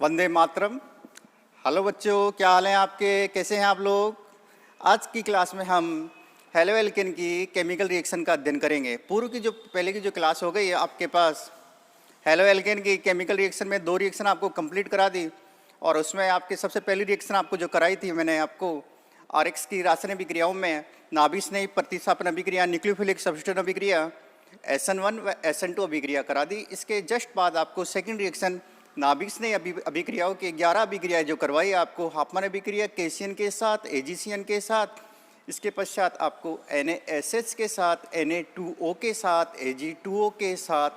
Vande Mataram. Hello बच्चों, क्या हाल है आपके? कैसे हैं आप लोग? आज की क्लास में हम हेलो एल्केन की केमिकल रिएक्शन का अध्ययन करेंगे। पूर्व की जो पहले की जो क्लास हो गई है आपके पास, हेलो एल्केन की केमिकल रिएक्शन में 2 रिएक्शन आपको कंप्लीट करा दी, और उसमें आपकी सबसे पहली रिएक्शन आपको जो कराई थी मैंने आपको आरएक्स की रासायनिक अभिक्रियाओं में नाभिक स्नेही प्रतिस्थापन अभिक्रिया, न्यूक्लियोफिलिक सब्स्टिट्यूशन अभिक्रिया, SN1 व SN2 अभिक्रिया करा दी। इसके जस्ट बाद आपको सेकंड रिएक्शन नाभिक स्नेही अभिक्रियाओं के 11 अभिक्रियाएं जो करवाई आपको, हाफमैन अभिक्रिया केसियन के साथ, एजीसीएन के साथ, इसके पश्चात आपको NaSH के साथ, Na2O के साथ, Ag2O के साथ,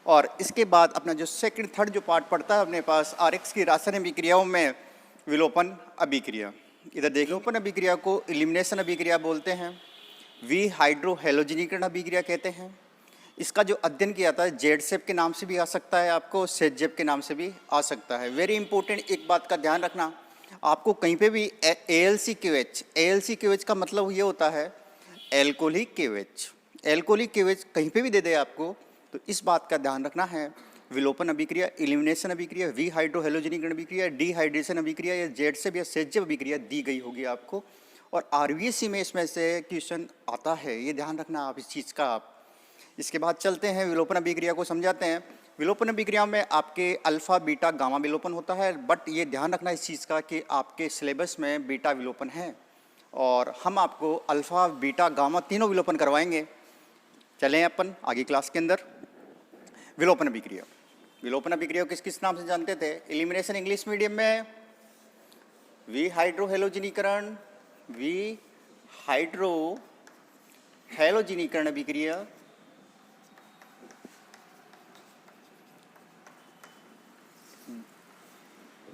और इसके बाद अपना जो सेकंड थर्ड जो पार्ट पड़ता है अपने पास आरएक्स की रासायनिक अभिक्रियाओं में विलोपन अभिक्रिया। इधर देखिए, विलोपन अभिक्रिया को एलिमिनेशन अभिक्रिया बोलते हैं, वी हाइड्रोहेलोजिनीकरण अभिक्रिया कहते हैं। इसका जो अध्ययन किया था जेड सेप के नाम से भी आ सकता है, आपको सेजेप के नाम से भी आ सकता है। वेरी इंपॉर्टेंट एक बात का ध्यान रखना, आपको कहीं पे भी AlCQH का मतलब ये होता है एल्कोहलिक KOH, एल्कोहलिक KOH कहीं पे भी दे दे आपको, तो इस बात का ध्यान रखना है। विलोपन अभिक्रिया, एलिमिनेशन अभिक्रिया, वी हाइड्रोहेलोजिनीकरण अभिक्रिया, डिहाइड्रेशन अभिक्रिया या जेड सेप या सेजेप अभिक्रिया दी गई होगी आपको, और आरबीएससी में इसमें से क्वेश्चन आता है, ये ध्यान रखना आप इस चीज़ का। आप इसके बाद चलते हैं विलोपन अभिक्रिया को समझाते हैं। विलोपन अभिक्रिया में आपके अल्फा बीटा गामा विलोपन होता है, बट ये ध्यान रखना इस चीज़ का कि आपके सिलेबस में बीटा विलोपन है, और हम आपको अल्फा बीटा गामा तीनों विलोपन करवाएंगे। चलें अपन आगे क्लास के अंदर। विलोपन अभिक्रिया, विलोपन अभिक्रिया किस किस नाम से जानते थे? एलिमिनेशन इंग्लिश मीडियम में वी हाइड्रोहेलोजिनीकरण, वी हाइड्रोहेलोजिनीकरण अभिक्रिया,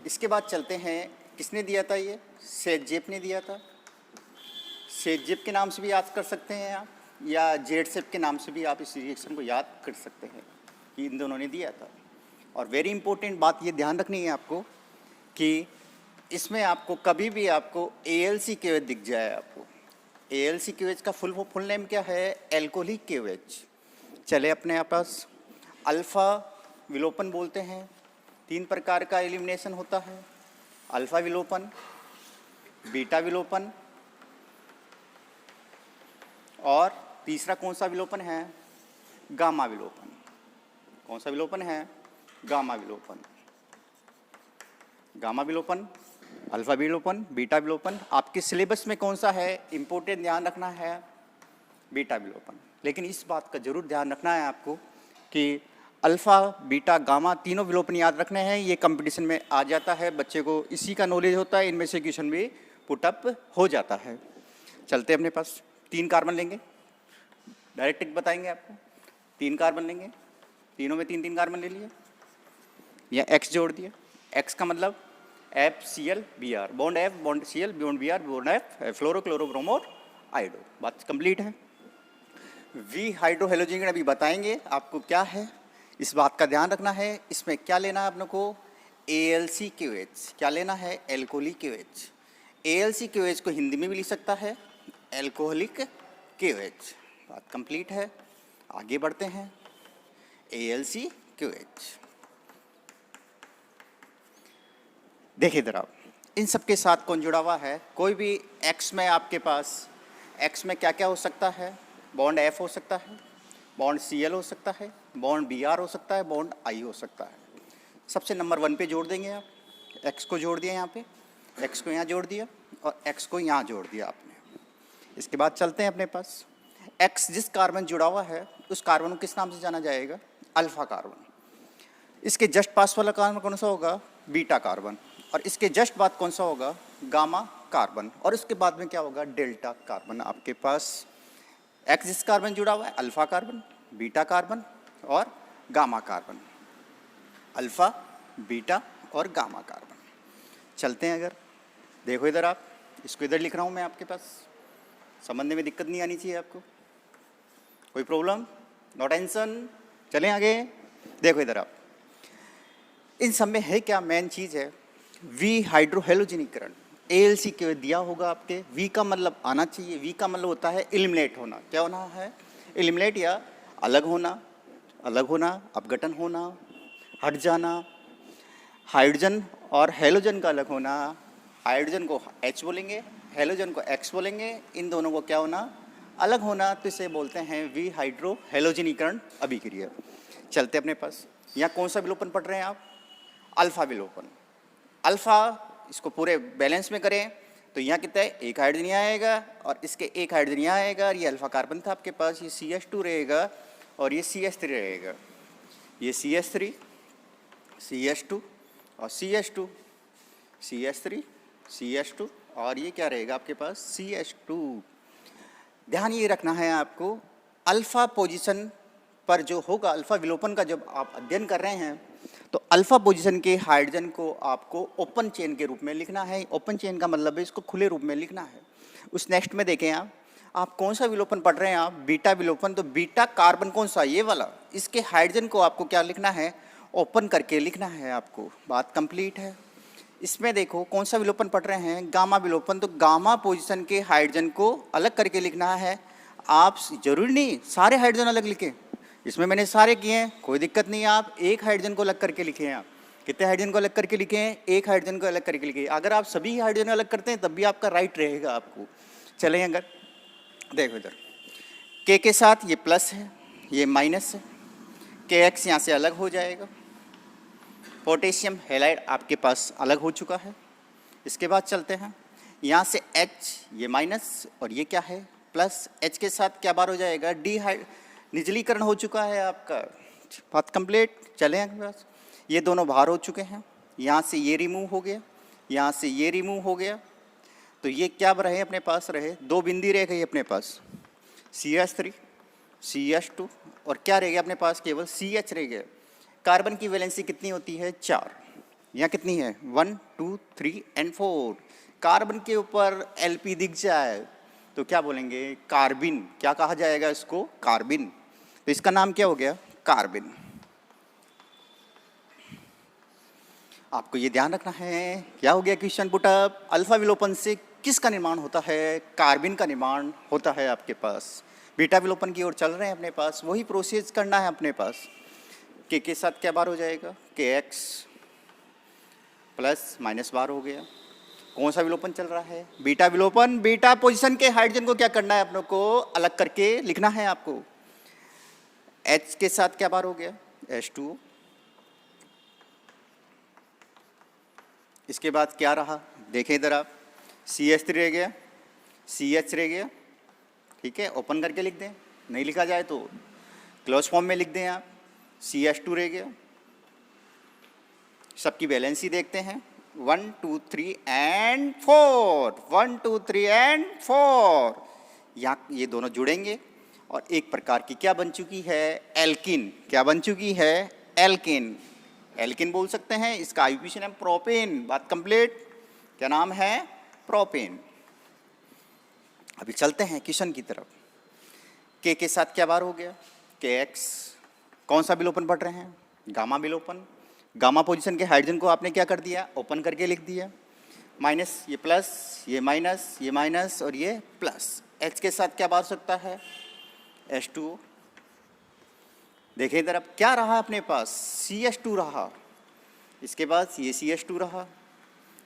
इसके बाद चलते हैं, किसने दिया था ये? सेजेप ने दिया था। सेजेप के नाम से भी याद कर सकते हैं आप, या जेड सेप के नाम से भी आप इस रिएक्शन को याद कर सकते हैं कि इन दोनों ने दिया था। और वेरी इंपॉर्टेंट बात ये ध्यान रखनी है आपको कि इसमें आपको कभी भी आपको AlCQH दिख जाए, आपको AlCQH का फुल नेम क्या है? Alcoholic KOH। चले अपने पास अल्फा विलोपन बोलते हैं, 3 प्रकार का एलिमिनेशन होता है, अल्फा विलोपन, बीटा विलोपन, और तीसरा कौन सा विलोपन है? गामा विलोपन। कौन सा विलोपन है? गामा विलोपन। गामा विलोपन, अल्फा विलोपन, बीटा विलोपन। आपके सिलेबस में कौन सा है? इंपॉर्टेंट ध्यान रखना है बीटा विलोपन। लेकिन इस बात का जरूर ध्यान रखना है आपको कि अल्फा बीटा गामा तीनों विलोपन याद रखने हैं। ये कंपटीशन में आ जाता है, बच्चे को इसी का नॉलेज होता है, इनमें से क्वेश्चन भी पुटअप हो जाता है। चलते अपने पास 3 कार्बन लेंगे, डायरेक्ट बताएंगे आपको। 3 कार्बन लेंगे, तीनों में 3 कार्बन ले लिए, या X जोड़ दिया। X का मतलब FCl Br, bond F bond Cl bond Br bond F, fluorochlorobromo iodo. बात कंप्लीट है। वी हाइड्रोहेलोजिनीकरण अभी बताएंगे आपको क्या है, इस बात का ध्यान रखना है। इसमें क्या लेना है अपने को? AlCQH। क्या लेना है? Alcoholic KOH। AlCQH को हिंदी में भी लिख सकता है एल्कोहलिक KOH। बात कंप्लीट है, आगे बढ़ते हैं। AlCQH, देखिए इधर आप, इन सब के साथ कौन जुड़ा हुआ है? कोई भी X में आपके पास, X में क्या क्या हो सकता है? बॉन्ड F हो सकता है, बॉन्ड Cl हो सकता है, बॉन्ड Br हो सकता है, बॉन्ड I हो सकता है। सबसे नंबर 1 पे जोड़ देंगे आप, X को जोड़ दिया यहाँ पे, X को यहाँ जोड़ दिया, और X को यहाँ जोड़ दिया आपने। इसके बाद चलते हैं अपने पास, X जिस कार्बन जुड़ा हुआ है उस कार्बन को किस नाम से जाना जाएगा? Alpha carbon. इसके जस्ट पास वाला कार्बन कौन सा होगा? Beta carbon. और इसके जस्ट बाद कौन सा होगा? Gamma carbon. और इसके बाद में क्या होगा? Delta carbon. आपके पास X जिस कार्बन जुड़ा हुआ है, अल्फा कार्बन, बीटा कार्बन और गामा कार्बन। अल्फा, बीटा और गामा कार्बन। चलते हैं, अगर देखो इधर आप, इसको इधर लिख रहा हूँ मैं आपके पास, समझने में दिक्कत नहीं आनी चाहिए आपको, कोई प्रॉब्लम? No tension. चलें आगे, देखो इधर आप, इन सब में है क्या मेन चीज़ है? वी हाइड्रोहेलोजिनीकरण। AlCQH दिया होगा आपके, V का मतलब आना चाहिए, V का मतलब होता है एलिमिनेट होना। क्या होना है? एलिमिनेट, या अलग होना, अपघटन होना, हट जाना। हाइड्रोजन और हेलोजन का अलग होना, हाइड्रोजन को H बोलेंगे, हेलोजन को X बोलेंगे, इन दोनों को क्या होना, अलग होना, तो इसे बोलते हैं विहाइड्रो हेलोजनीकरण अभिक्रिया। चलते अपने पास, यहाँ कौन सा विलोपन पढ़ रहे हैं आप, अल्फा विलोपन। अल्फा, इसको पूरे बैलेंस में करें तो यहाँ कितना है, एक हाइड्रोजन यहाँ आएगा और इसके एक हाइड्रोजन यहाँ आएगा, और ये अल्फा कार्बन था आपके पास, ये CH2 रहेगा और ये CH3 रहेगा, ये CH3 CH2 और CH2 CH3 CH2 और ये क्या रहेगा आपके पास CH2। ध्यान ये रखना है आपको, अल्फा पोजीशन पर जो होगा, अल्फा विलोपन का जब आप अध्ययन कर रहे हैं तो अल्फा पोजीशन के हाइड्रोजन को आपको ओपन चेन के रूप में लिखना है। ओपन चेन का मतलब है इसको खुले रूप में लिखना है। उस नेक्स्ट में देखें आप कौन सा विलोपन पढ़ रहे हैं, आप बीटा विलोपन। तो बीटा कार्बन कौन सा, ये वाला, इसके हाइड्रोजन को आपको क्या लिखना है, ओपन करके लिखना है आपको। बात कंप्लीट है। इसमें देखो कौन सा विलोपन पढ़ रहे हैं, गामा विलोपन। तो गामा पोजीशन के हाइड्रोजन को अलग करके लिखना है। आप जरूरी नहीं सारे हाइड्रोजन अलग लिखें, इसमें मैंने सारे किए हैं, कोई दिक्कत नहीं है। आप एक हाइड्रोजन को अलग करके लिखे हैं। आप कितने हाइड्रोजन को अलग करके लिखे हैं, एक हाइड्रोजन को अलग करके लिखे। अगर आप सभी हाइड्रोजन अलग करते हैं तब भी आपका राइट रहेगा आपको। चलें, अगर देखो इधर के साथ ये प्लस है, ये माइनस है, KX यहाँ से अलग हो जाएगा। पोटेशियम हैलाइड आपके पास अलग हो चुका है। इसके बाद चलते हैं, यहाँ से H ये माइनस और ये क्या है प्लस, H के साथ क्या बार हो जाएगा, निजलीकरण हो चुका है आपका। बात कंप्लीट। चलें आपके पास, ये दोनों बाहर हो चुके हैं, यहाँ से ये रिमूव हो गया, यहाँ से ये रिमूव हो गया। तो ये क्या रहे अपने पास, रहे दो बिंदी रह गई अपने पास, CH3 CH2 और क्या रह गया अपने पास, केवल CH रह गया। कार्बन की वैलेंसी कितनी होती है, 4। यहाँ कितनी है, 1 2 3 और 4। कार्बन के ऊपर Lp दिख जाए तो क्या बोलेंगे, कार्बिन। क्या कहा जाएगा इसको, कार्बिन। तो इसका नाम क्या हो गया, कार्बिन। आपको ये ध्यान रखना है। क्या हो गया क्वेश्चन पुटअप, अल्फा विलोपन से किसका निर्माण होता है, कार्बिन का निर्माण होता है आपके पास। बीटा विलोपन की ओर चल रहे हैं अपने पास, वही प्रोसेस करना है अपने पास। के साथ क्या बार हो जाएगा, KX प्लस माइनस बार हो गया। कौन सा विलोपन चल रहा है, बीटा विलोपन। बीटा पोजीशन के हाइड्रोजन को क्या करना है, अपनों को अलग करके लिखना है आपको। H के साथ क्या बार हो गया, H2। इसके बाद क्या रहा, देखें इधर आप, CH3 रह गया, CH रह गया, ठीक है, ओपन करके लिख दें, नहीं लिखा जाए तो क्लोज फॉर्म में लिख दें आप। CH2 रह गया। सबकी वैलेंसी देखते हैं, 1 2 3 और 4, 1 2 3 और 4। यहाँ ये दोनों जुड़ेंगे और एक प्रकार की क्या बन चुकी है, एल्किन। क्या बन चुकी है, एल्किन। एल्किन बोल सकते हैं, इसका आईयूपीएसी नाम प्रोपेन। बात कंप्लीट। क्या नाम है, प्रोपेन। अभी चलते हैं क्वेश्चन की तरफ। के साथ क्या बार हो गया, KX। कौन सा विलोपन पढ़ रहे हैं, गामा विलोपन। गामा पोजीशन के हाइड्रोजन को आपने क्या कर दिया, ओपन करके लिख दिया। माइनस, ये प्लस, ये माइनस, ये माइनस और ये प्लस। H के साथ क्या बार सकता है, H2। देखिए इधर अब क्या रहा अपने पास, CH2 रहा। इसके बाद ये CH2 रहा,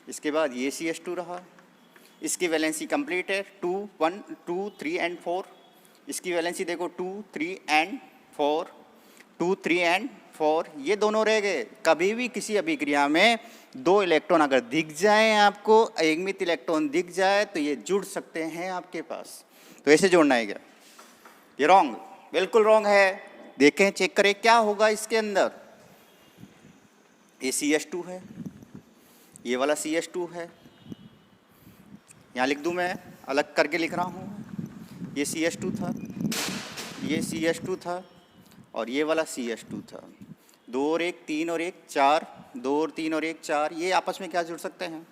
इसके बाद ये CH2 रहा। इसकी वैलेंसी कंप्लीट है, 2 1 2 3 और 4। इसकी वैलेंसी देखो 2 3 और 4, 2 3 और 4। ये दोनों रह गए। कभी भी किसी अभिक्रिया में 2 इलेक्ट्रॉन अगर दिख जाए आपको, एकमित इलेक्ट्रॉन दिख जाए तो ये जुड़ सकते हैं आपके पास। तो ऐसे जोड़ना है क्या, ये रॉन्ग, बिल्कुल रॉन्ग है। देखें, चेक करें क्या होगा इसके अंदर। ये CH2 है, ये वाला CH2 है, यहाँ लिख दूँ मैं, अलग करके लिख रहा हूँ। ये CH2 था, ये CH2 था और ये वाला CH2 था। 2 और 1 3 और 1 4, 2 और 3 और 1 4। ये आपस में क्या जुड़ सकते हैं,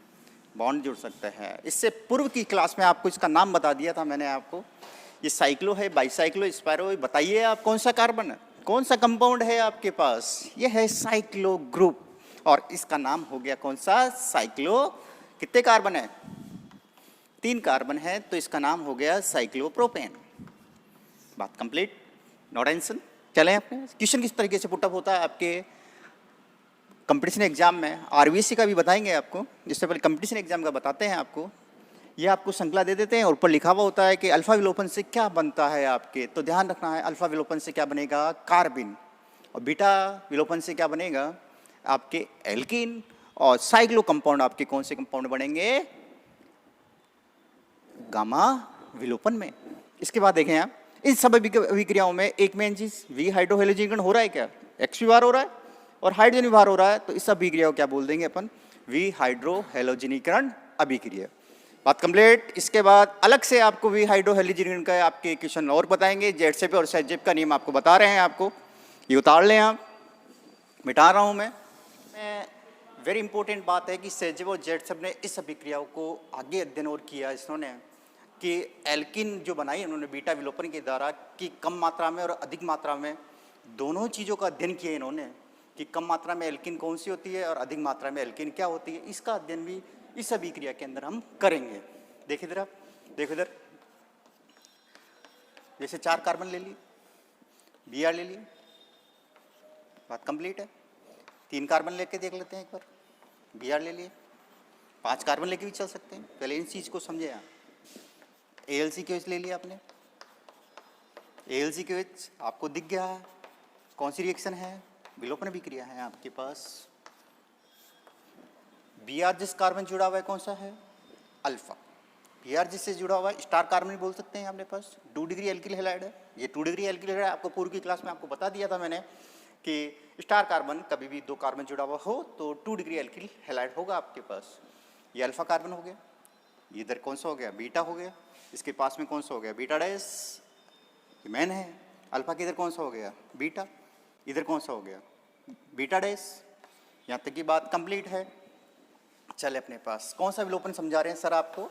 बॉन्ड जुड़ सकते हैं। इससे पूर्व की क्लास में आपको इसका नाम बता दिया था मैंने आपको। ये साइक्लो है, बाईसाइक्लो, स्पायरो। बताइए आप कौन सा कार्बन है, कौन सा कंपाउंड है आपके पास, ये है साइक्लो ग्रुप। और इसका नाम हो गया कौन सा, साइक्लो। कितने कार्बन है, 3 कार्बन है, तो इसका नाम हो गया साइक्लोप्रोपेन। बात कंप्लीट, नो टेंशन। चलें अपने क्वेश्चन किस तरीके से पुटअप होता है आपके कंपटीशन एग्जाम में आरबीएससी का भी बताएंगे आपको, जिससे पहले कंपटीशन एग्जाम का बताते हैं आपको। ये आपको श्रृंखला दे देते हैं और ऊपर लिखा हुआ होता है कि अल्फा विलोपन से क्या बनता है आपके, तो ध्यान रखना है अल्फा विलोपन से क्या बनेगा, कार्बिन, और बीटा विलोपन से क्या बनेगा आपके एल्कीन, और साइक्लो कंपाउंड आपके कौन से कंपाउंड बनेंगे, गामा विलोपन में। इसके बाद देखें आप इन सब अभिक्रियाओं में एक मेन चीज वी हाइड्रोहेलोजीकरण हो रहा है क्या, एक्स भी बार हो रहा है और हाइड्रोजन भी बार हो रहा है, तो इस अभिक्रिया को क्या बोल देंगे अपन, वी हाइड्रोहेलोजीनीकरण अभिक्रिया। बात कंप्लीट। इसके बाद अलग से आपको वी हाइड्रोहेलोजीनीकरण का आपके क्वेश्चन और बताएंगे, जेडसेप और सेजेप का नियम आपको बता रहे हैं आपको, ये उतार लें आप, मिटा रहा हूं मैं वेरी इंपॉर्टेंट बात है कि सेजेप और जेडसेप ने इस अभिक्रियाओं को आगे अध्ययन और किया इन्होंने कि एल्किन जो बनाई उन्होंने बीटा विलोपन के द्वारा, कि कम मात्रा में और अधिक मात्रा में दोनों चीज़ों का अध्ययन किया इन्होंने, कि कम मात्रा में एल्किन कौन सी होती है और अधिक मात्रा में एल्किन क्या होती है, इसका अध्ययन भी इस अभिक्रिया के अंदर हम करेंगे। देखिए इधर आप, देखो इधर, जैसे 4 कार्बन ले लिए, Br ले लिए, बात कंप्लीट है। 3 कार्बन लेके देख लेते हैं एक बार, Br ले लिए, 5 कार्बन लेके भी चल सकते हैं। पहले इन चीज़ को समझे आप। AlCKOH ले लिया आपने, AlCKOH आपको दिख गया है कौन सी रिएक्शन है, विलोपन अभिक्रिया है आपके पास। Br जिस कार्बन जुड़ा हुआ है कौन सा है, अल्फा। Br जिससे जुड़ा हुआ है स्टार कार्बन भी बोल सकते हैं अपने पास, 2 डिग्री एल्किल हैलाइड है। ये 2 डिग्री एल्किल हैलाइड आपको पूर्व की क्लास में आपको बता दिया था मैंने कि स्टार कार्बन कभी भी 2 कार्बन जुड़ा हुआ हो तो 2 डिग्री एल्किल हैलाइड होगा आपके पास। ये अल्फा कार्बन हो गया, इधर कौन सा हो गया, बीटा हो गया, इसके पास में कौन सा हो गया, बीटा डैश, ये मैन है। अल्फा के इधर कौन सा हो गया, बीटा, इधर कौन सा हो गया, बीटा डैश। यहाँ तक की बात कंप्लीट है। चले अपने पास कौन सा विलोपन समझा रहे हैं सर आपको,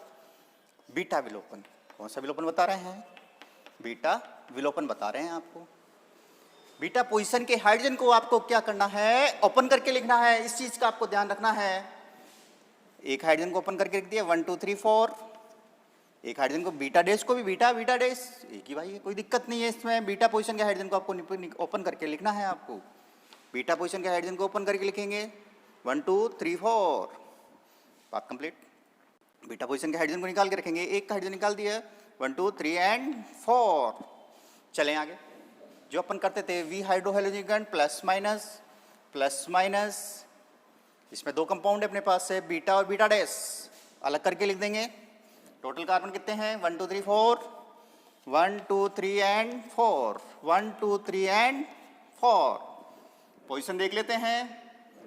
बीटा विलोपन। कौन सा विलोपन बता रहे हैं, बीटा विलोपन बता रहे हैं आपको। बीटा पोजीशन के हाइड्रोजन को आपको क्या करना है, ओपन करके लिखना है, इस चीज का आपको ध्यान रखना है। एक हाइड्रोजन को ओपन करके लिख दिया 1 2 3 4, एक हाइड्रोजन को बीटा डैश को भी बीटा बीटा डैश एक ही भाई है, कोई दिक्कत नहीं है इसमें। बीटा पोजीशन के हाइड्रोजन को आपको ओपन करके लिखना है आपको। बीटा पोजीशन के हाइड्रोजन को ओपन करके लिखेंगे 1 2 3 4, बात कंप्लीट। बीटा पोजीशन के हाइड्रोजन को निकाल के रखेंगे, एक का हाइड्रोजन निकाल दिया 1 2 3 एंड 4। चलें आगे, जो अपन करते थे वी हाइड्रोहेलोजीकरण प्लस माइनस, इसमें 2 कंपाउंड है अपने पास है, बीटा और बीटा डैश, अलग करके लिख देंगे। टोटल कार्बन कितने हैं 1 2 3 4, 1 2 3 एंड 4, 1 2 3 एंड 4। पोजीशन देख लेते हैं,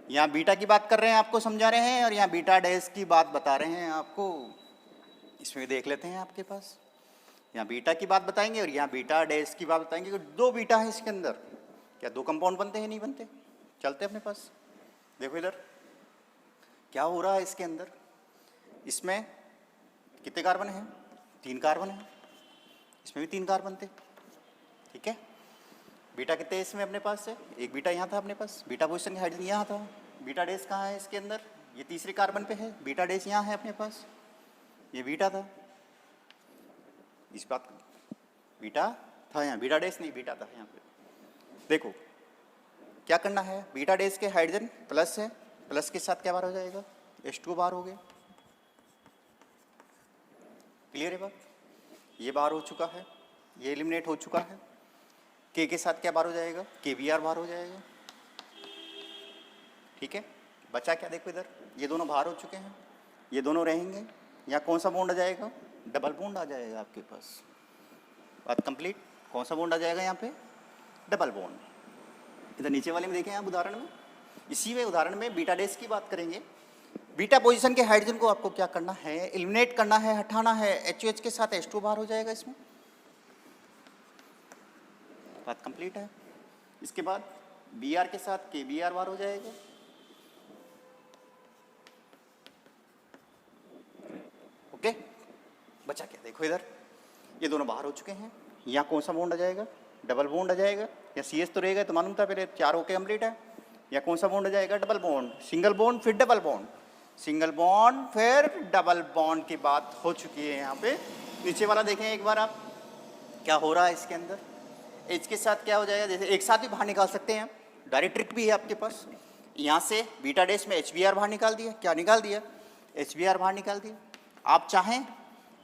यहाँ बीटा की बात कर रहे हैं आपको समझा रहे हैं, और यहाँ बीटा डैश की बात बता रहे हैं आपको। इसमें देख लेते हैं आपके पास, यहाँ बीटा की बात बताएंगे और यहाँ बीटा डैश की बात बताएंगे। 2 बीटा है इसके अंदर, क्या 2 कंपाउंड बनते हैं, नहीं बनते। चलते अपने पास, देखो इधर क्या हो रहा है इसके अंदर। इसमें कितने कार्बन हैं, 3 कार्बन हैं, इसमें भी 3 कार्बन थे, ठीक है। बीटा कितने इसमें अपने पास है, एक बीटा यहाँ था अपने पास, बीटा पोजीशन का हाइड्रोजन यहाँ था। बीटा डैश कहाँ है इसके अंदर, ये तीसरे कार्बन पे है, बीटा डैश यहाँ है अपने पास, ये बीटा था, इस बात बीटा था यहाँ, बीटा डैश नहीं बीटा था यहाँ पे। देखो क्या करना है, बीटा डैश के हाइड्रोजन प्लस है, प्लस के साथ क्या बार हो जाएगा, H2O बार हो गया। क्लियर है बात, ये बार हो चुका है, ये एलिमिनेट हो चुका है। के साथ क्या बार हो जाएगा, KBr बार हो जाएगा, ठीक है। बचा क्या, देखो इधर ये दोनों बाहर हो चुके हैं, ये दोनों रहेंगे। यहाँ कौन सा बॉन्ड आ जाएगा, डबल बॉन्ड आ जाएगा आपके पास। बात कंप्लीट, कौन सा बॉन्ड आ जाएगा यहाँ पे, डबल बॉन्ड। इधर नीचे वाले में देखें आप उदाहरण में, इसी में उदाहरण में बीटा डैश की बात करेंगे। बीटा पोजीशन के हाइड्रोजन को आपको क्या करना है, एलिमिनेट करना है, हटाना है। HOH के साथ H2O बाहर हो जाएगा इसमें, बात कंप्लीट है। इसके बाद Br के साथ KBr बार हो जाएगा, ओके। बचा क्या, देखो इधर ये दोनों बाहर हो चुके हैं। यहाँ कौन सा बॉन्ड आ जाएगा, डबल बॉन्ड आ जाएगा। या CS तो रहेगा, तो मालूम था पहले 4 होके कंप्लीट है। या कौन सा बॉन्ड आ जाएगा, डबल बॉन्ड, सिंगल बॉन्ड फिर डबल बॉन्ड, सिंगल बॉन्ड फिर डबल बॉन्ड की बात हो चुकी है। यहाँ पे नीचे वाला देखें एक बार आप, क्या हो रहा है इसके अंदर। H के साथ क्या हो जाएगा, जैसे एक साथ भी बाहर निकाल सकते हैं, डायरेक्ट ट्रिक भी है आपके पास। यहाँ से बीटा डैश में HBr बाहर निकाल दिया, क्या निकाल दिया, HBr बाहर निकाल दिया। आप चाहें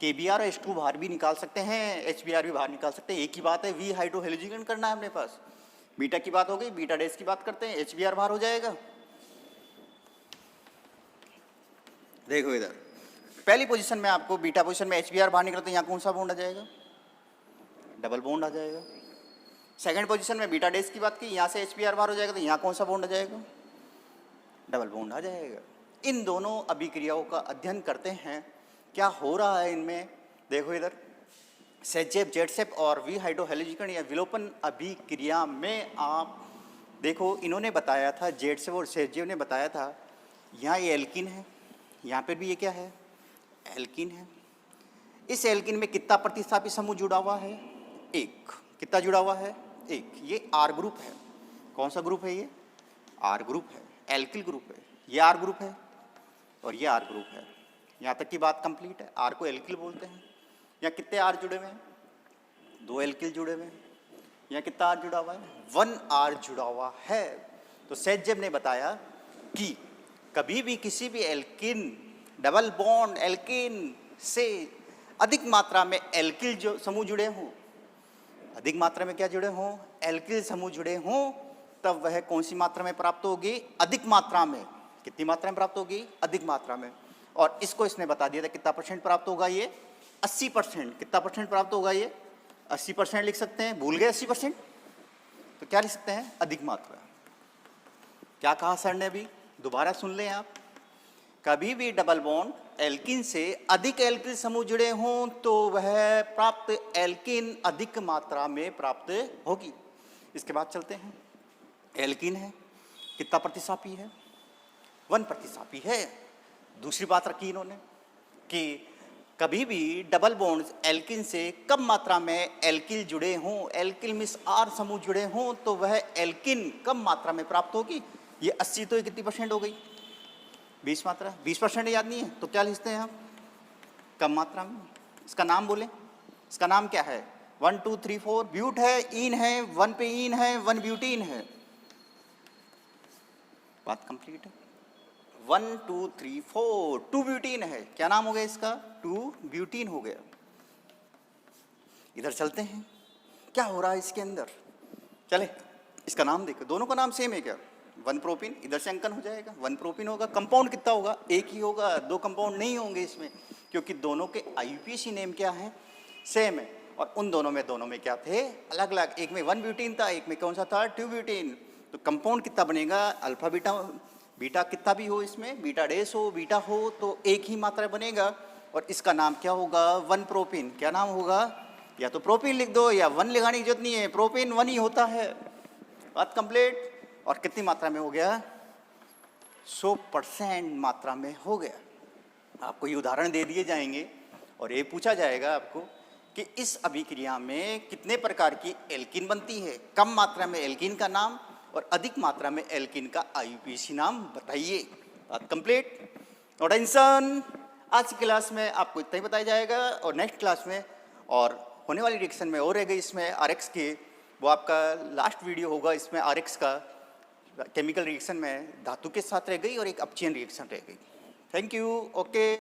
KBr और H2 बाहर भी निकाल सकते हैं, HBr भी बाहर निकाल सकते हैं, एक ही बात है, V हाइड्रोहेलोजन करना है अपने पास। बीटा की बात हो गई, बीटा डैश की बात करते हैं, HBr बाहर हो जाएगा। देखो इधर पहली पोजीशन में आपको बीटा पोजीशन में HBr बाहर निकलते हैं, यहाँ कौन सा बॉन्ड आ जाएगा, डबल बॉन्ड आ जाएगा। सेकंड पोजीशन में बीटा डैश की बात की, यहाँ से HBr बाहर हो जाएगा तो यहाँ कौन सा बॉन्ड आ जाएगा, डबल बॉन्ड आ जाएगा। इन दोनों अभिक्रियाओं का अध्ययन करते हैं, क्या हो रहा है इनमें। देखो इधर सेजेब जेडसेप और वी हाइड्रोहेलोजन या विलोपन अभिक्रिया में आप देखो, इन्होंने बताया था, जेडसेप और सेजेब ने बताया था, यहाँ ये एल्किन है, यहाँ पर भी ये क्या है, एल्किन है। इस एल्किन में कितना प्रतिस्थापी समूह जुड़ा हुआ है, एक। कितना जुड़ा हुआ है, एक। ये आर ग्रुप है। कौन सा ग्रुप है ये, आर ग्रुप है, एल्किल ग्रुप है। ये आर ग्रुप है और ये आर ग्रुप है। यहाँ तक की बात कंप्लीट है। आर को एल्किल बोलते हैं। यहाँ कितने आर जुड़े हुए हैं, 2 एल्किल जुड़े हुए हैं। यहाँ कितना आर जुड़ा हुआ है, 1 आर जुड़ा हुआ है। तो सेजेब ने बताया कि कभी भी किसी भी एल्किन डबल बॉन्ड एल्किन से अधिक मात्रा में एल्किल जो समूह जुड़े हों, अधिक मात्रा में क्या जुड़े हों, एल्किल समूह जुड़े हों, तब वह कौन सी मात्रा में प्राप्त होगी, अधिक मात्रा में। कितनी मात्रा में प्राप्त होगी, अधिक मात्रा में। और इसको इसने बता दिया था कितना % प्राप्त होगा, ये 80%। कितना % प्राप्त होगा, ये 80% लिख सकते हैं। भूल गए 80%, तो क्या लिख सकते हैं, अधिक मात्रा। क्या कहा सर ने अभी, दोबारा सुन लें आप। कभी भी डबल बॉन्ड एल्किन से अधिक एल्किल समूह जुड़े हों तो वह प्राप्त एल्किन अधिक मात्रा में प्राप्त होगी। इसके बाद चलते हैं, एल्किन है, कितना प्रतिस्थापी है, 1 प्रतिस्थापी है। दूसरी बात रखी इन्होंने कि कभी भी डबल बॉन्ड एल्किन से कम मात्रा में एल्किल जुड़े हों, एल्किल मिस आर समूह जुड़े हों, तो वह एल्किन कम मात्रा में प्राप्त होगी। ये 80 तो ये कितनी % हो गई, 20 मात्रा। 20% याद नहीं है तो क्या लिखते हैं आप, कम मात्रा में। इसका नाम बोलें, इसका नाम क्या है, 1 2 3 4 ब्यूट है, इन है, 1 पे इन है, 1 ब्यूटीन है। बात कंप्लीट है। 1 2 3 4 2 ब्यूटीन है। क्या नाम हो गया इसका, 2 ब्यूटीन हो गया। इधर चलते हैं, क्या हो रहा है इसके अंदर, चले इसका नाम देखो। दोनों का नाम सेम है क्या, 1 प्रोपिन। इधर से अंकन हो जाएगा, 1 प्रोपिन होगा। कंपाउंड कितना होगा, एक ही होगा, 2 कंपाउंड नहीं होंगे इसमें, क्योंकि दोनों के IUPAC नेम क्या है, सेम है। और उन दोनों में क्या थे, अलग अलग। एक में 1 ब्यूटीन था, एक में कौन सा था, 2 ब्यूटीन। तो कंपाउंड कितना बनेगा, अल्फा बीटा, बीटा कितना भी हो इसमें, बीटा डैश हो, बीटा हो, तो एक ही मात्रा बनेगा। और इसका नाम क्या होगा, 1 प्रोपिन। क्या नाम होगा, या तो प्रोपिन लिख दो या 1 लिखाने की जरूरत नहीं है, प्रोपिन 1 ही होता है। बात कंप्लीट। और कितनी मात्रा में हो गया, 100% मात्रा में हो गया। आपको ये उदाहरण दे दिए जाएंगे और ये पूछा जाएगा आपको कि इस अभिक्रिया में कितने प्रकार की एल्किन बनती है, कम मात्रा में एल्किन का नाम और अधिक मात्रा में एल्किन का IUPAC नाम बताइए। बात कंप्लीट, नो टेंशन। आज की क्लास में आपको इतना ही बताया जाएगा और नेक्स्ट क्लास में और होने वाली रिएक्शन में और रह गई इसमें RX की, वो आपका लास्ट वीडियो होगा। इसमें RX का केमिकल रिएक्शन में धातु के साथ रह गई और एक अपचयन रिएक्शन रह गई। Thank you, okay.